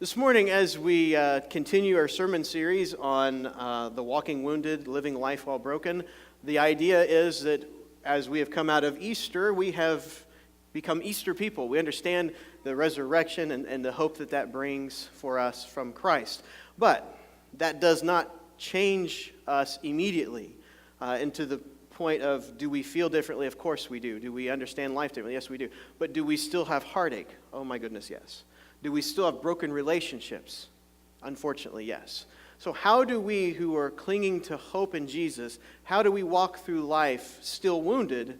This morning, as we continue our sermon series on the walking wounded, living life while broken, the idea is that as we have come out of Easter, we have become Easter people. We understand the resurrection and the hope that that brings for us from Christ. But that does not change us immediately into the point of, do we feel differently? Of course we do. Do we understand life differently? Yes, we do. But do we still have heartache? Oh my goodness, yes. Do we still have broken relationships? Unfortunately, yes. So how do we who are clinging to hope in Jesus, how do we walk through life still wounded,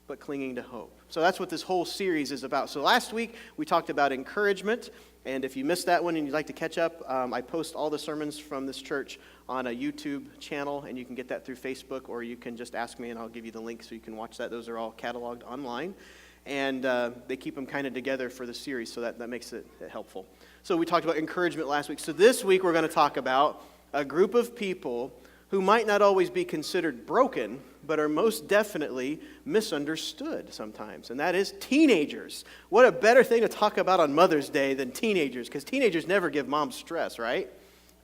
but clinging to hope? So that's what this whole series is about. So last week, we talked about encouragement. And if you missed that one and you'd like to catch up, I post all the sermons from this church on a YouTube channel, and you can get that through Facebook, or you can just ask me and I'll give you the link so you can watch that. Those are all cataloged online. And they keep them kind of together for the series, so that makes it helpful. So we talked about encouragement last week. So this week we're going to talk about a group of people who might not always be considered broken, but are most definitely misunderstood sometimes, and that is teenagers. What a better thing to talk about on Mother's Day than teenagers, because teenagers never give mom stress, right?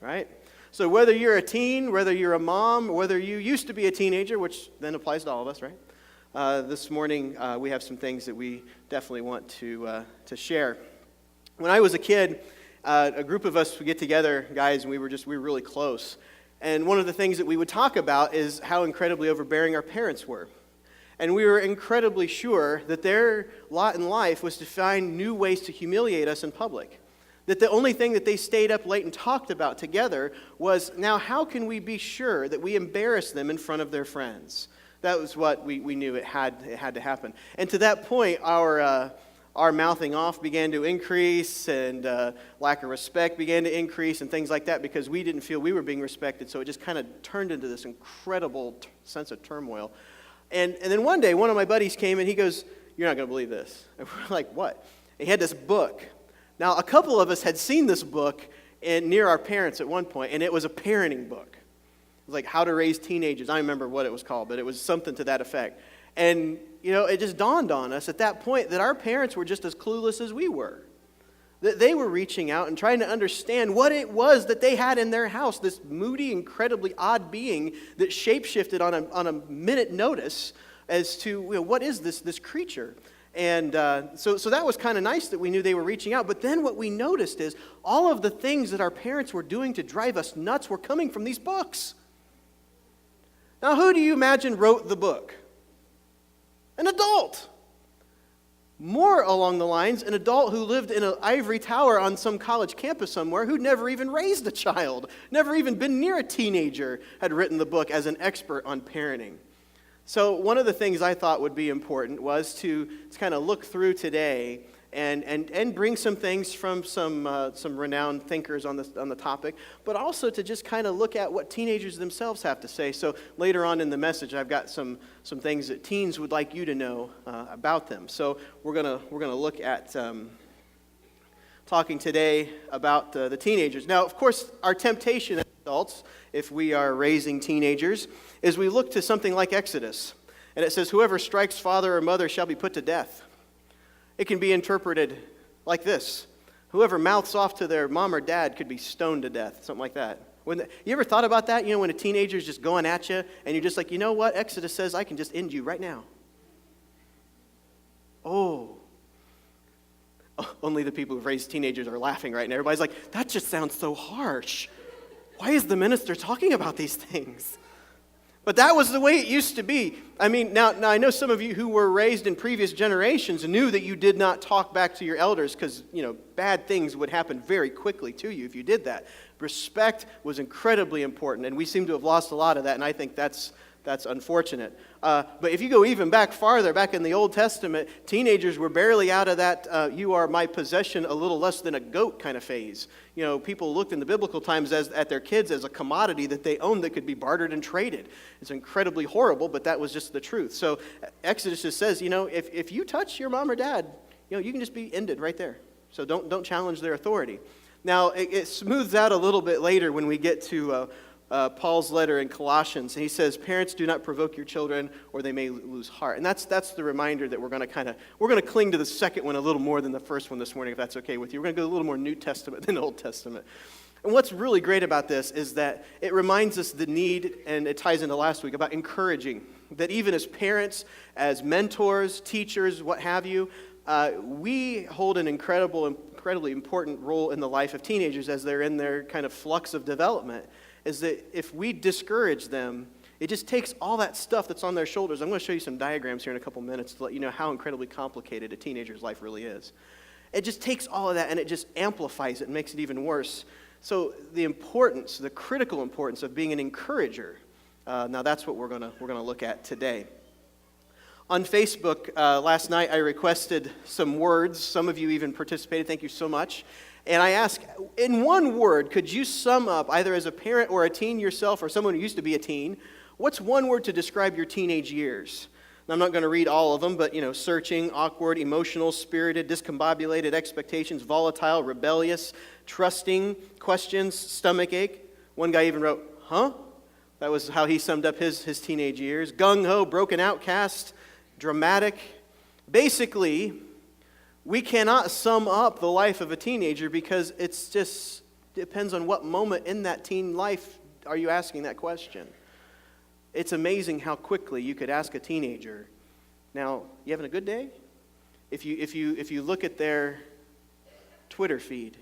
Right? So whether you're a teen, whether you're a mom, whether you used to be a teenager, which then applies to all of us, right? This morning, we have some things that we definitely want to share. When I was a kid, a group of us would get together, guys, and we were really close. And one of the things that we would talk about is how incredibly overbearing our parents were. And we were incredibly sure that their lot in life was to find new ways to humiliate us in public. That the only thing that they stayed up late and talked about together was, now how can we be sure that we embarrass them in front of their friends? That was what we knew it had to happen. And to that point, our mouthing off began to increase, and lack of respect began to increase, and things like that, because we didn't feel we were being respected. So it just kind of turned into this incredible sense of turmoil. And then one day, one of my buddies came and he goes, "You're not going to believe this." And we're like, "What?" And he had this book. Now, a couple of us had seen this book near our parents at one point, and it was a parenting book. It was like How to Raise Teenagers. I don't remember what it was called, but it was something to that effect. And, it just dawned on us at that point that our parents were just as clueless as we were. That they were reaching out and trying to understand what it was that they had in their house, this moody, incredibly odd being that shapeshifted on a minute notice as to, what is this creature? And so that was kind of nice that we knew they were reaching out. But then what we noticed is all of the things that our parents were doing to drive us nuts were coming from these books. Now, who do you imagine wrote the book? An adult. More along the lines, an adult who lived in an ivory tower on some college campus somewhere, who'd never even raised a child, never even been near a teenager, had written the book as an expert on parenting. So one of the things I thought would be important was to kind of look through today and bring some things from some renowned thinkers on the topic, but also to just kind of look at what teenagers themselves have to say. So later on in the message, I've got some things that teens would like you to know about them. So we're gonna look at talking today about the teenagers. Now, of course, our temptation as adults, if we are raising teenagers, is we look to something like Exodus, and it says, "Whoever strikes father or mother shall be put to death." It can be interpreted like this: whoever mouths off to their mom or dad could be stoned to death, something like that. You ever thought about that? When a teenager's just going at you, and you're just like, you know what? Exodus says I can just end you right now. Oh. Only the people who've raised teenagers are laughing right now. Everybody's like, that just sounds so harsh. Why is the minister talking about these things? But that was the way it used to be. I mean, now I know some of you who were raised in previous generations knew that you did not talk back to your elders because, bad things would happen very quickly to you if you did that. Respect was incredibly important, and we seem to have lost a lot of that, and I think that's unfortunate. But if you go even farther back in the Old Testament, teenagers were barely out of that "you are my possession, a little less than a goat" kind of phase. People looked in the biblical times at their kids as a commodity that they owned that could be bartered and traded. It's incredibly horrible, but that was just the truth. So Exodus just says, if you touch your mom or dad, you can just be ended right there. So don't challenge their authority. Now, it smooths out a little bit later when we get to Paul's letter in Colossians. And he says, parents, do not provoke your children or they may lose heart. And that's the reminder that we're going to cling to the second one a little more than the first one this morning, if that's okay with you. We're going to go a little more New Testament than Old Testament. And what's really great about this is that it reminds us the need, and it ties into last week, about encouraging. That even as parents, as mentors, teachers, what have you, we hold an incredibly important role in the life of teenagers as they're in their kind of flux of development. Is that if we discourage them, it just takes all that stuff that's on their shoulders. I'm going to show you some diagrams here in a couple minutes to let you know how incredibly complicated a teenager's life really is. It just takes all of that and it just amplifies it and makes it even worse. So the critical importance of being an encourager, now that's what we're going to look at today. On Facebook last night, I requested some words. Some of you even participated. Thank you so much. And I asked, in one word, could you sum up, either as a parent or a teen yourself or someone who used to be a teen, what's one word to describe your teenage years? Now, I'm not going to read all of them, but, searching, awkward, emotional, spirited, discombobulated, expectations, volatile, rebellious, trusting, questions, stomachache. One guy even wrote, huh? That was how he summed up his teenage years. Gung-ho, broken outcast, dramatic. Basically, we cannot sum up the life of a teenager because it's just depends on what moment in that teen life are you asking that question. It's amazing how quickly you could ask a teenager, now, you having a good day? If you look at their Twitter feed,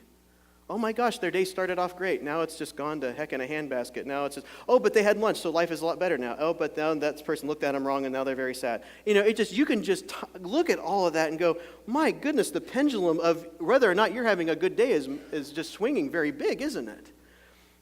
oh my gosh, their day started off great. Now it's just gone to heck in a handbasket. Now it's just, oh, but they had lunch, so life is a lot better now. Oh, but now that person looked at them wrong, and now they're very sad. You can just look at all of that and go, my goodness, the pendulum of whether or not you're having a good day is just swinging very big, isn't it?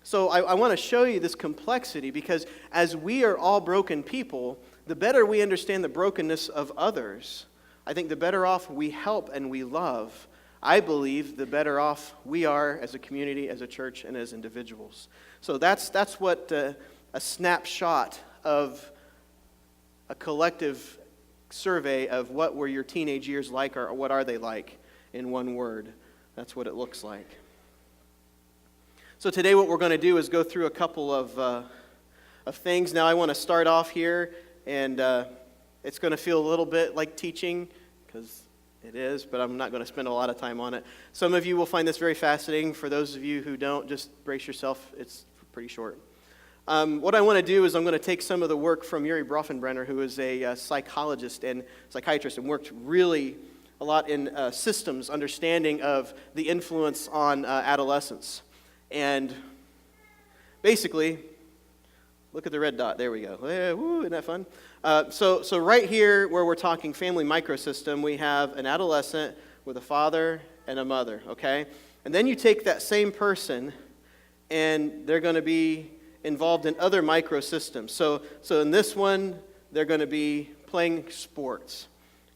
So I want to show you this complexity because as we are all broken people, the better we understand the brokenness of others, I think the better off we help and we love, I believe the better off we are as a community, as a church, and as individuals. So that's what a snapshot of a collective survey of what were your teenage years like, or what are they like in one word. That's what it looks like. So today what we're going to do is go through a couple of things. Now I want to start off here, and it's going to feel a little bit like teaching, because it is, but I'm not going to spend a lot of time on it. Some of you will find this very fascinating. For those of you who don't, just brace yourself. It's pretty short. What I want to do is I'm going to take some of the work from Yuri Brofenbrenner, who is a psychologist and psychiatrist and worked really a lot in systems understanding of the influence on adolescence. And basically, look at the red dot. There we go. Woo, isn't that fun? So right here, where we're talking family microsystem, we have an adolescent with a father and a mother, okay? And then you take that same person, and they're going to be involved in other microsystems. So in this one, they're going to be playing sports.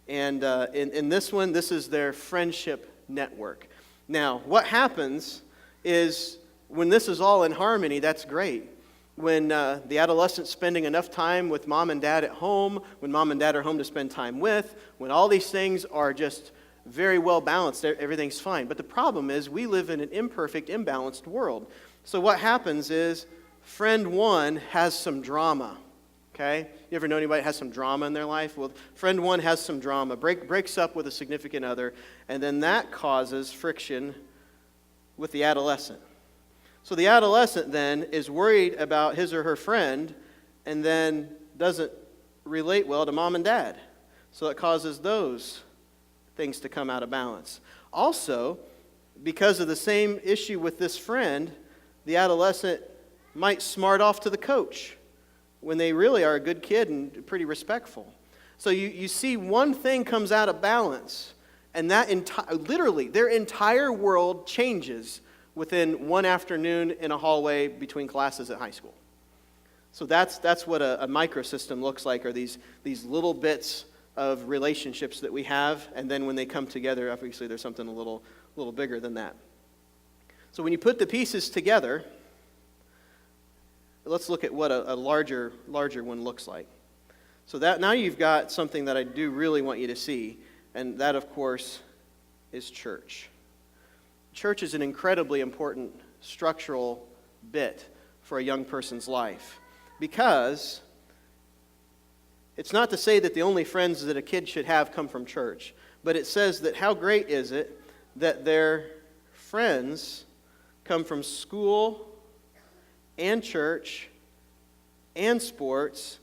And in this one, this is their friendship network. Now, what happens is when this is all in harmony, that's great. When the adolescent's spending enough time with mom and dad at home, when mom and dad are home to spend time with, when all these things are just very well balanced, everything's fine. But the problem is we live in an imperfect, imbalanced world. So what happens is friend one has some drama, okay? You ever know anybody that has some drama in their life? Well, friend one has some drama, breaks up with a significant other, and then that causes friction with the adolescent. So the adolescent then is worried about his or her friend and then doesn't relate well to mom and dad. So it causes those things to come out of balance. Also, because of the same issue with this friend, the adolescent might smart off to the coach when they really are a good kid and pretty respectful. So you see one thing comes out of balance, and that literally their entire world changes within one afternoon in a hallway between classes at high school. So that's what a microsystem looks like, are these little bits of relationships that we have, and then when they come together, obviously there's something a little bigger than that. So when you put the pieces together, let's look at what a larger one looks like. So that now you've got something that I do really want you to see, and that, of course, is church. Church is an incredibly important structural bit for a young person's life. Because it's not to say that the only friends that a kid should have come from church, but it says that how great is it that their friends come from school and church and sports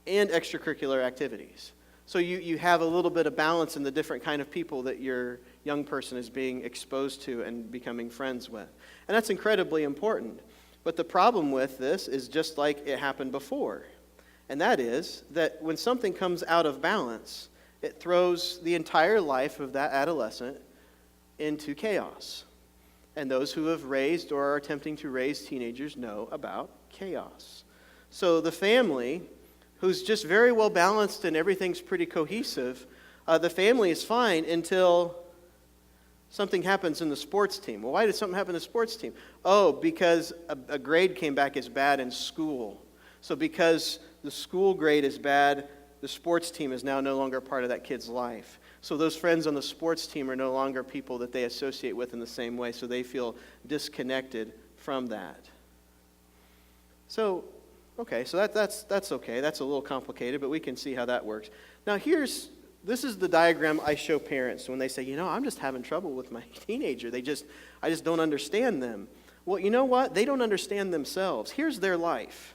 and extracurricular activities. So you have a little bit of balance in the different kind of people that your young person is being exposed to and becoming friends with. And that's incredibly important. But the problem with this is just like it happened before. And that is that when something comes out of balance, it throws the entire life of that adolescent into chaos. And those who have raised or are attempting to raise teenagers know about chaos. So the family, who's just very well balanced and everything's pretty cohesive, the family is fine until something happens in the sports team. Well, why did something happen in the sports team? Oh, because a grade came back as bad in school. So because the school grade is bad, the sports team is now no longer a part of that kid's life. So those friends on the sports team are no longer people that they associate with in the same way, so they feel disconnected from that. So, okay, so that's okay. That's a little complicated, but we can see how that works. Now this is the diagram I show parents when they say, I'm just having trouble with my teenager. I just don't understand them. Well, you know what? They don't understand themselves. Here's their life.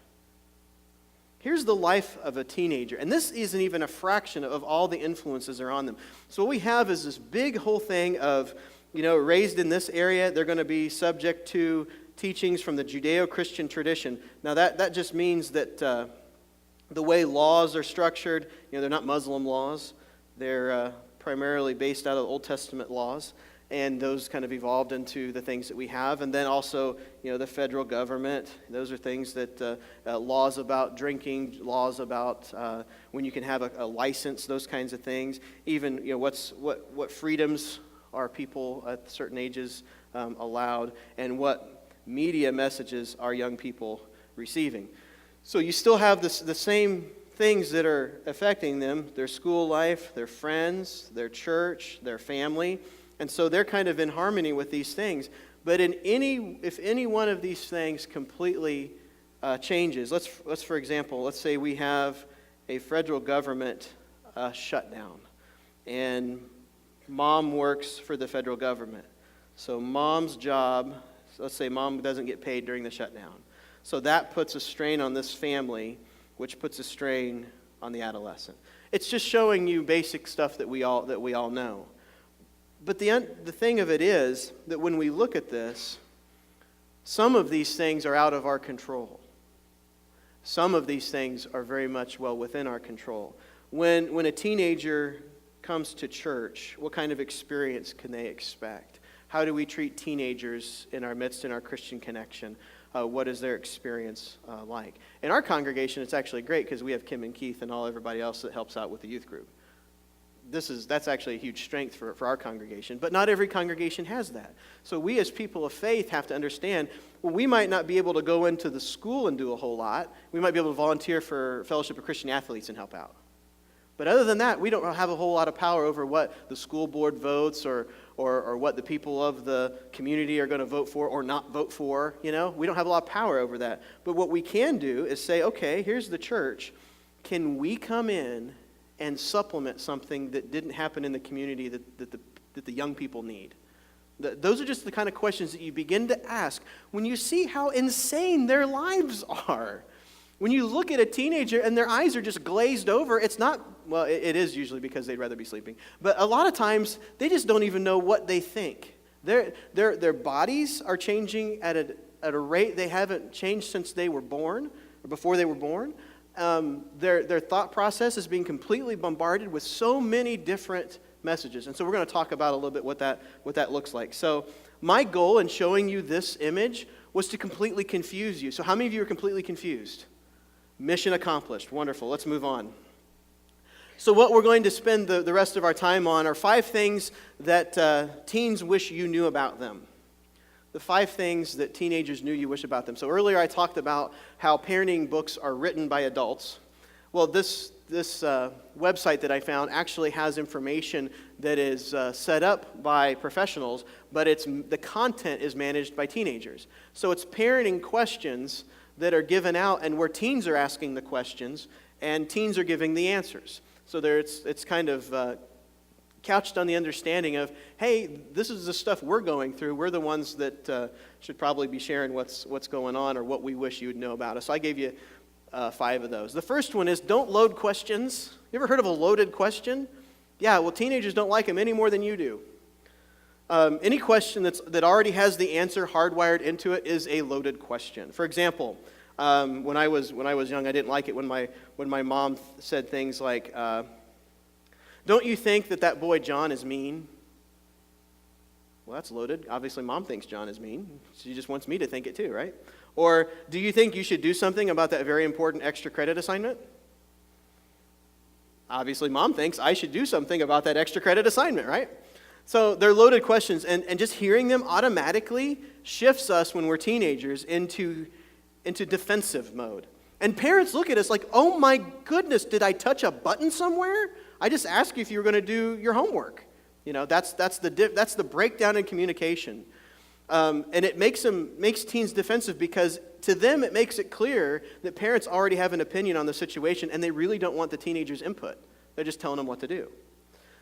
Here's the life of a teenager. And this isn't even a fraction of all the influences that are on them. So what we have is this big whole thing of, raised in this area, they're going to be subject to teachings from the Judeo-Christian tradition. Now that just means that the way laws are structured, they're not Muslim laws. They're primarily based out of Old Testament laws. And those kind of evolved into the things that we have. And then also, the federal government. Those are things that laws about drinking, laws about when you can have a license, those kinds of things. Even, what freedoms are people at certain ages allowed, and what media messages are young people receiving. So you still have the same things that are affecting them: their school life, their friends, their church, their family. And so they're kind of in harmony with these things. But if any one of these things completely changes, let's for example, let's say we have a federal government shutdown, and mom works for the federal government. So mom's job, let's say mom doesn't get paid during the shutdown. So that puts a strain on this family, which puts a strain on the adolescent. It's just showing you basic stuff that we all know. But the thing of it is that when we look at this, some of these things are out of our control. Some of these things are very much well within our control. When a teenager comes to church, what kind of experience can they expect? How do we treat teenagers in our midst in our Christian connection? What is their experience like? In our congregation, it's actually great because we have Kim and Keith and everybody else that helps out with the youth group. That's actually a huge strength for our congregation, but not every congregation has that. So we as people of faith have to understand, we might not be able to go into the school and do a whole lot. We might be able to volunteer for Fellowship of Christian Athletes and help out. But other than that, we don't have a whole lot of power over what the school board votes or what the people of the community are going to vote for or not vote for. We don't have a lot of power over that. But what we can do is say, okay, here's the church. Can we come in and supplement something that didn't happen in the community that the young people need? Those are just the kind of questions that you begin to ask when you see how insane their lives are. When you look at a teenager and their eyes are just glazed over, it's not, well, it is usually because they'd rather be sleeping, but a lot of times they just don't even know what they think. Their bodies are changing at a rate they haven't changed since they were born, or before they were born. Their thought process is being completely bombarded with so many different messages. And so we're going to talk about a little bit what that looks like. So my goal in showing you this image was to completely confuse you. So how many of you are completely confused? Mission accomplished. Wonderful. Let's move on. So what we're going to spend the rest of our time on are 5 things that teens wish you knew about them. The 5 things that teenagers knew you wish about them. So earlier I talked about how parenting books are written by adults. Well, this website that I found actually has information that is set up by professionals, but the content is managed by teenagers. So it's parenting questions that are given out, and where teens are asking the questions, and teens are giving the answers. So it's kind of couched on the understanding of, hey, this is the stuff we're going through. We're the ones that should probably be sharing what's going on or what we wish you would know about us. So I gave you 5 of those. The first one is don't load questions. You ever heard of a loaded question? Yeah, well, teenagers don't like them any more than you do. Any question that already has the answer hardwired into it is a loaded question. For example, when I was young, I didn't like it when my mom said things like, "Don't you think that boy John is mean?" Well, that's loaded. Obviously, Mom thinks John is mean. She just wants me to think it too, right? Or, "Do you think you should do something about that very important extra credit assignment?" Obviously, Mom thinks I should do something about that extra credit assignment, right? So they're loaded questions, and just hearing them automatically shifts us when we're teenagers into defensive mode. And parents look at us like, "Oh my goodness, did I touch a button somewhere? I just asked you if you were going to do your homework." You know, that's the breakdown in communication. And it makes teens defensive because to them it makes it clear that parents already have an opinion on the situation and they really don't want the teenager's input. They're just telling them what to do.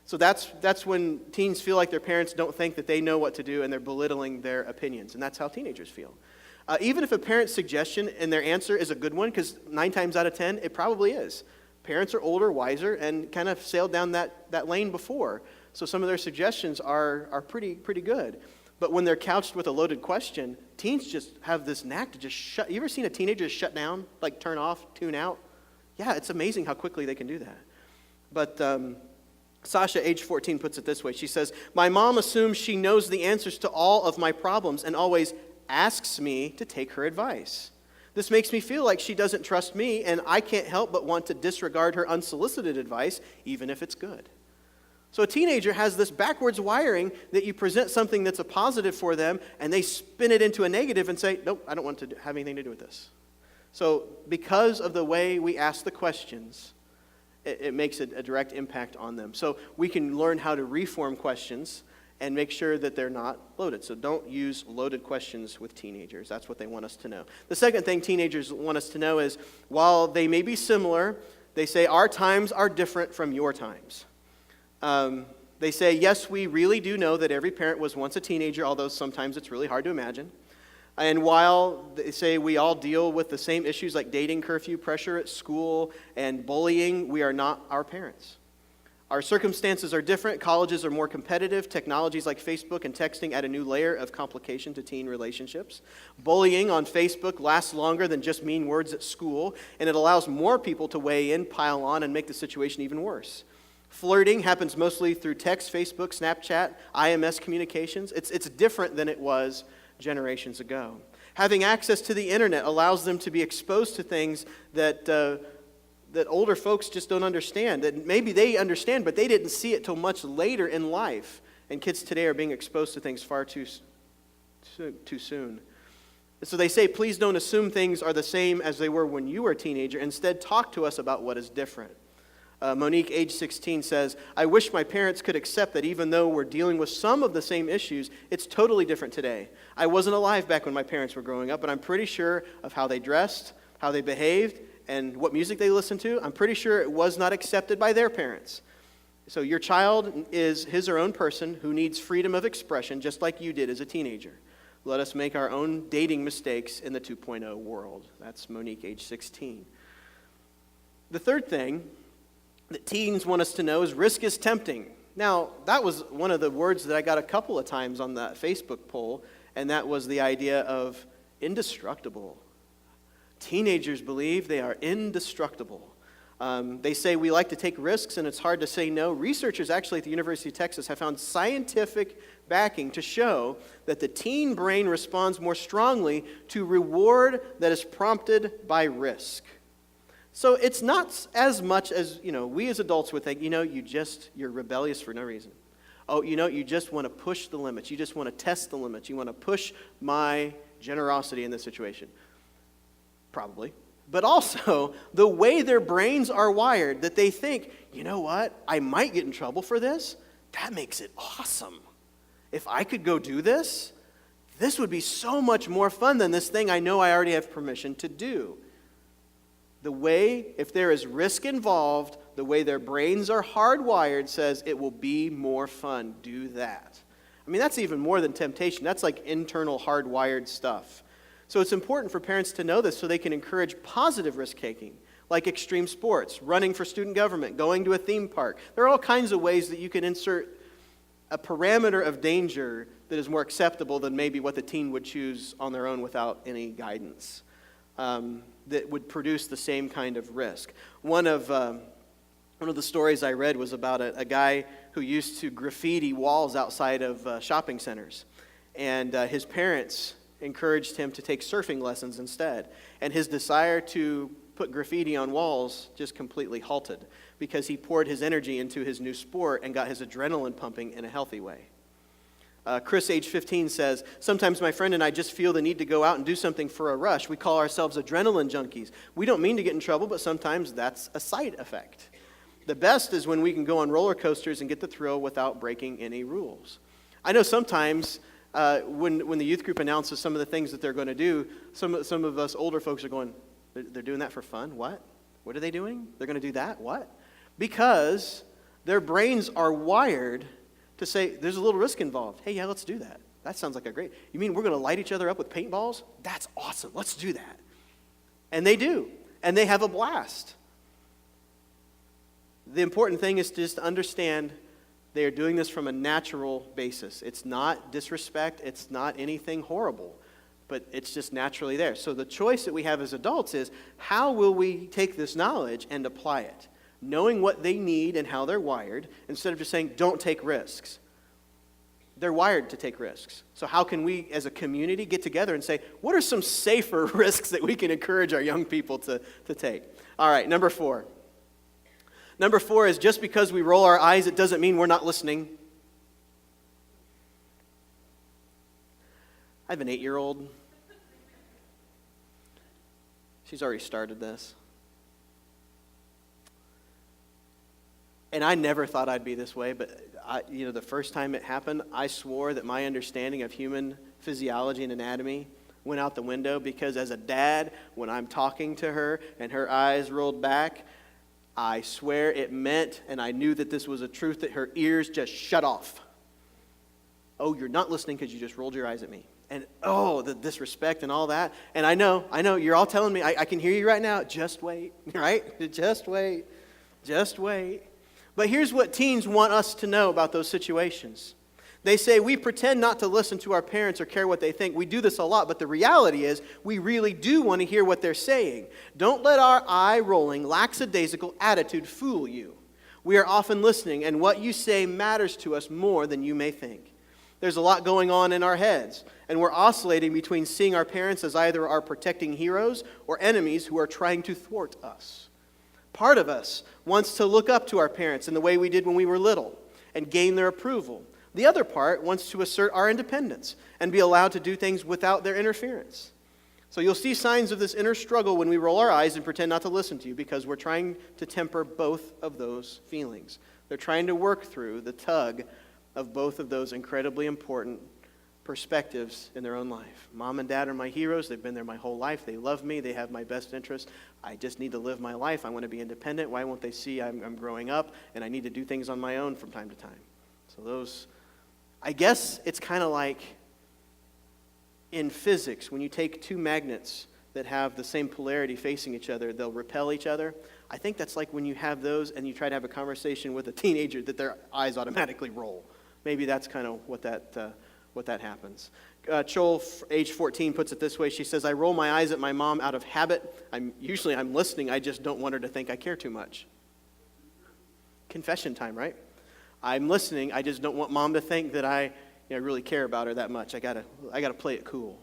So that's when teens feel like their parents don't think that they know what to do and they're belittling their opinions. And that's how teenagers feel. Even if a parent's suggestion and their answer is a good one, because 9 times out of 10, it probably is. Parents are older, wiser, and kind of sailed down that lane before. So some of their suggestions are pretty good. But when they're couched with a loaded question, teens just have this knack to just shut. You ever seen a teenager just shut down, like turn off, tune out? Yeah, it's amazing how quickly they can do that. But Sasha, age 14, puts it this way. She says, "My mom assumes she knows the answers to all of my problems and always asks me to take her advice. This makes me feel like she doesn't trust me, and I can't help but want to disregard her unsolicited advice, even if it's good." So a teenager has this backwards wiring that you present something that's a positive for them, and they spin it into a negative and say, "Nope, I don't want to have anything to do with this." So because of the way we ask the questions, it makes a direct impact on them. So we can learn how to reform questions and make sure that they're not loaded. So don't use loaded questions with teenagers. That's what they want us to know. The second thing teenagers want us to know is, while they may be similar, they say, "Our times are different from your times." They say, "Yes, we really do know that every parent was once a teenager, although sometimes it's really hard to imagine. And while they say we all deal with the same issues like dating, curfew, pressure at school, and bullying, we are not our parents. Our circumstances are different. Colleges are more competitive. Technologies like Facebook and texting add a new layer of complication to teen relationships. Bullying on Facebook lasts longer than just mean words at school, and it allows more people to weigh in, pile on, and make the situation even worse. Flirting happens mostly through text, Facebook, Snapchat, IMS communications. It's different than it was generations ago. Having access to the internet allows them to be exposed to things that older folks just don't understand. That maybe they understand, but they didn't see it till much later in life. And kids today are being exposed to things far too soon. So they say, "Please don't assume things are the same as they were when you were a teenager. Instead, talk to us about what is different." Monique, age 16, says, "I wish my parents could accept that even though we're dealing with some of the same issues, it's totally different today. I wasn't alive back when my parents were growing up, but I'm pretty sure of how they dressed, how they behaved, and what music they listened to. I'm pretty sure it was not accepted by their parents. So your child is his or her own person who needs freedom of expression just like you did as a teenager. Let us make our own dating mistakes in the 2.0 world." That's Monique, age 16. The third thing that teens want us to know is risk is tempting. Now, that was one of the words that I got a couple of times on that Facebook poll, and that was the idea of indestructible. Teenagers believe they are indestructible. They say we like to take risks and it's hard to say no. Researchers actually at the University of Texas have found scientific backing to show that the teen brain responds more strongly to reward that is prompted by risk. So it's not as much as, we as adults would think, you're rebellious for no reason. Oh, you just want to push the limits. You just want to test the limits. You want to push my generosity in this situation. Probably. but also the way their brains are wired, that they think, you know what, I might get in trouble for this. That makes it awesome. If I could go do this, this would be so much more fun than this thing I know I already have permission to do. The way, if there is risk involved, the way their brains are hardwired says it will be more fun. Do that. I mean, that's even more than temptation. That's like internal hardwired stuff. So it's important for parents to know this so they can encourage positive risk-taking, like extreme sports, running for student government, going to a theme park. There are all kinds of ways that you can insert a parameter of danger that is more acceptable than maybe what the teen would choose on their own without any guidance, that would produce the same kind of risk. One of the stories I read was about a guy who used to graffiti walls outside of shopping centers, and his parents encouraged him to take surfing lessons instead. And his desire to put graffiti on walls just completely halted because he poured his energy into his new sport and got his adrenaline pumping in a healthy way. Chris, age 15, says, sometimes my friend and I just feel the need to go out and do something for a rush. We call ourselves adrenaline junkies. We don't mean to get in trouble, but sometimes that's a side effect. The best is when we can go on roller coasters and get the thrill without breaking any rules. I know sometimes when the youth group announces some of the things that they're going to do, some of us older folks are going, they're doing that for fun? What? What are they doing? They're going to do that? What? Because their brains are wired to say, there's a little risk involved. Hey, yeah, let's do that. That sounds like a great... You mean we're going to light each other up with paintballs? That's awesome. Let's do that. And they do. And they have a blast. The important thing is to just understand they are doing this from a natural basis. It's not disrespect. It's not anything horrible. But it's just naturally there. So the choice that we have as adults is, how will we take this knowledge and apply it? Knowing what they need and how they're wired, instead of just saying, don't take risks. They're wired to take risks. So how can we, as a community, get together and say, what are some safer risks that we can encourage our young people to take? All right, number 4. Number 4 is, just because we roll our eyes, it doesn't mean we're not listening. I have an 8-year-old. She's already started this. And I never thought I'd be this way, but the first time it happened, I swore that my understanding of human physiology and anatomy went out the window, because as a dad, when I'm talking to her and her eyes rolled back, I swear it meant, and I knew that this was a truth, that her ears just shut off. Oh, you're not listening because you just rolled your eyes at me. And the disrespect and all that. And I know, you're all telling me, I can hear you right now, just wait, right? Just wait. But here's what teens want us to know about those situations. They say, we pretend not to listen to our parents or care what they think. We do this a lot, but the reality is we really do want to hear what they're saying. Don't let our eye-rolling, lackadaisical attitude fool you. We are often listening, and what you say matters to us more than you may think. There's a lot going on in our heads, and we're oscillating between seeing our parents as either our protecting heroes or enemies who are trying to thwart us. Part of us wants to look up to our parents in the way we did when we were little and gain their approval. The other part wants to assert our independence and be allowed to do things without their interference. So you'll see signs of this inner struggle when we roll our eyes and pretend not to listen to you, because we're trying to temper both of those feelings. They're trying to work through the tug of both of those incredibly important perspectives in their own life. Mom and dad are my heroes. They've been there my whole life. They love me. They have my best interest. I just need to live my life. I want to be independent. Why won't they see I'm growing up and I need to do things on my own from time to time? So those, I guess it's kind of like in physics, when you take two magnets that have the same polarity facing each other, they'll repel each other. I think that's like when you have those and you try to have a conversation with a teenager, that their eyes automatically roll. Maybe that's kind of what that happens. Joel, age 14, puts it this way. She says, I roll my eyes at my mom out of habit. I'm listening. I just don't want her to think I care too much. Confession time, right? I'm listening. I just don't want mom to think that I really care about her that much. I gotta play it cool.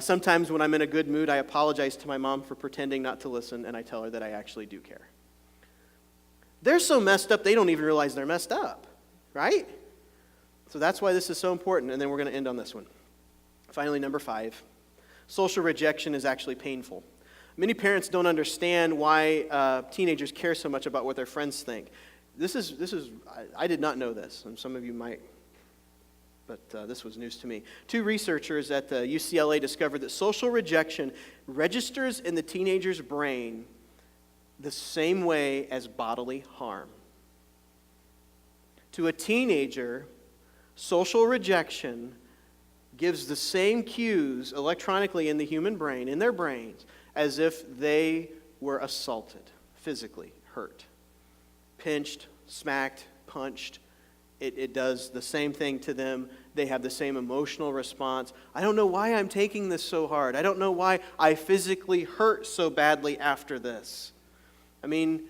Sometimes when I'm in a good mood, I apologize to my mom for pretending not to listen, and I tell her that I actually do care. They're so messed up, they don't even realize they're messed up, right? So that's why this is so important, and then we're going to end on this one. Finally, number 5, social rejection is actually painful. Many parents don't understand why teenagers care so much about what their friends think. I did not know this, and some of you might, but this was news to me. Two researchers at the UCLA discovered that social rejection registers in the teenager's brain the same way as bodily harm. To a teenager, social rejection gives the same cues electronically in the human brain, in their brains, as if they were assaulted, physically hurt, pinched, smacked, punched. It does the same thing to them. They have the same emotional response. I don't know why I'm taking this so hard. I don't know why I physically hurt so badly after this. I mean,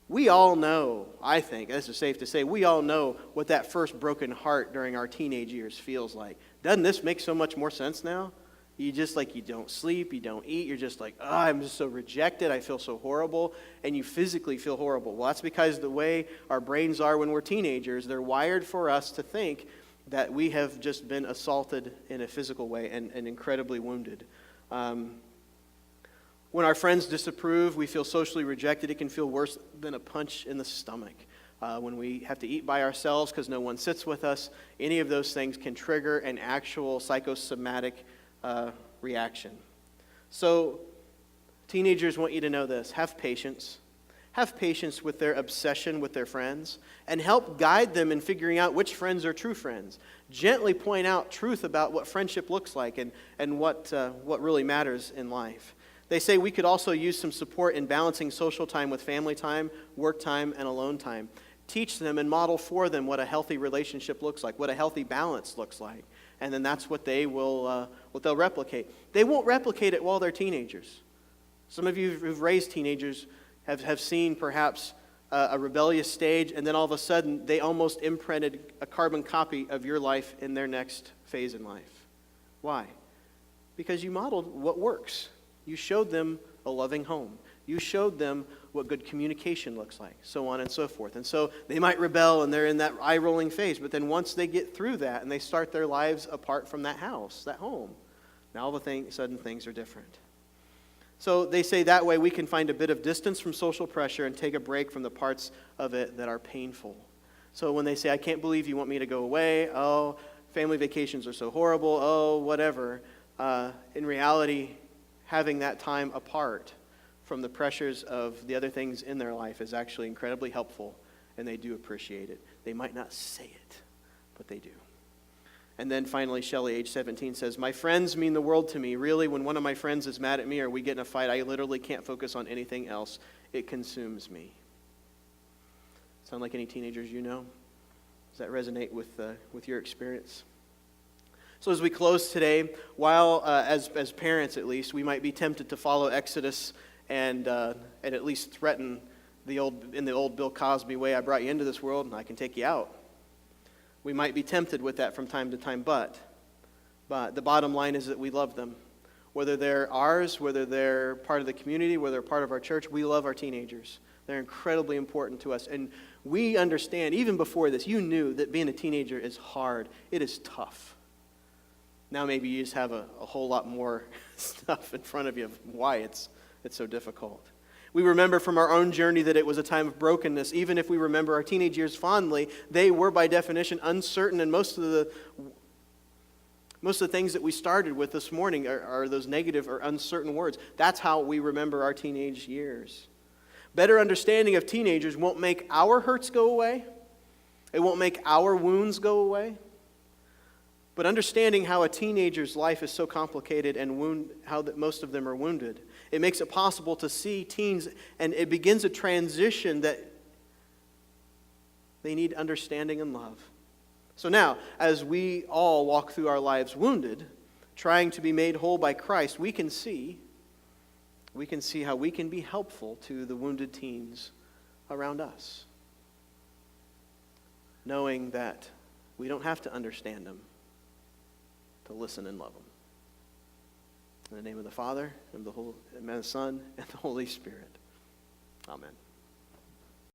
we all know, I think, this is safe to say, we all know what that first broken heart during our teenage years feels like. Doesn't this make so much more sense now? You just you don't sleep, you don't eat, you're just like, I'm just so rejected, I feel so horrible, and you physically feel horrible. Well, that's because the way our brains are when we're teenagers, they're wired for us to think that we have just been assaulted in a physical way and incredibly wounded. When our friends disapprove, we feel socially rejected. It can feel worse than a punch in the stomach. When we have to eat by ourselves because no one sits with us, any of those things can trigger an actual psychosomatic reaction. So, teenagers want you to know this. Have patience. Have patience with their obsession with their friends, and help guide them in figuring out which friends are true friends. Gently point out truth about what friendship looks like and what really matters in life. They say we could also use some support in balancing social time with family time, work time, and alone time. Teach them and model for them what a healthy relationship looks like, what a healthy balance looks like. And then that's what they'll replicate. They won't replicate it while they're teenagers. Some of you who've raised teenagers have seen perhaps a rebellious stage, and then all of a sudden they almost imprinted a carbon copy of your life in their next phase in life. Why? Because you modeled what works. You showed them a loving home. You showed them what good communication looks like, so on and so forth. And so they might rebel and they're in that eye-rolling phase, but then once they get through that and they start their lives apart from that house, that home, now all of a sudden things are different. So they say that way we can find a bit of distance from social pressure and take a break from the parts of it that are painful. So when they say, I can't believe you want me to go away, oh, family vacations are so horrible, oh, whatever, in reality, having that time apart from the pressures of the other things in their life is actually incredibly helpful, and they do appreciate it. They might not say it, but they do. And then finally, Shelley, age 17, says, my friends mean the world to me. Really, when one of my friends is mad at me or we get in a fight, I literally can't focus on anything else. It consumes me. Sound like any teenagers you know? Does that resonate with your experience? So as we close today, while as parents at least, we might be tempted to follow Exodus and at least threaten in the old Bill Cosby way, I brought you into this world and I can take you out. We might be tempted with that from time to time, but the bottom line is that we love them. Whether they're ours, whether they're part of the community, whether they're part of our church, we love our teenagers. They're incredibly important to us. And we understand, even before this, you knew that being a teenager is hard. It is tough. Now maybe you just have a whole lot more stuff in front of you of why it's so difficult. We remember from our own journey that it was a time of brokenness. Even if we remember our teenage years fondly, they were by definition uncertain, and most of the things that we started with this morning are those negative or uncertain words. That's how we remember our teenage years. Better understanding of teenagers won't make our hurts go away. It won't make our wounds go away. But understanding how a teenager's life is so complicated and how that most of them are wounded, it makes it possible to see teens, and it begins a transition that they need understanding and love. So now, as we all walk through our lives wounded, trying to be made whole by Christ, we can see how we can be helpful to the wounded teens around us. Knowing that we don't have to understand them to listen and love them. In the name of the Father, and of the Son, and the Holy Spirit. Amen.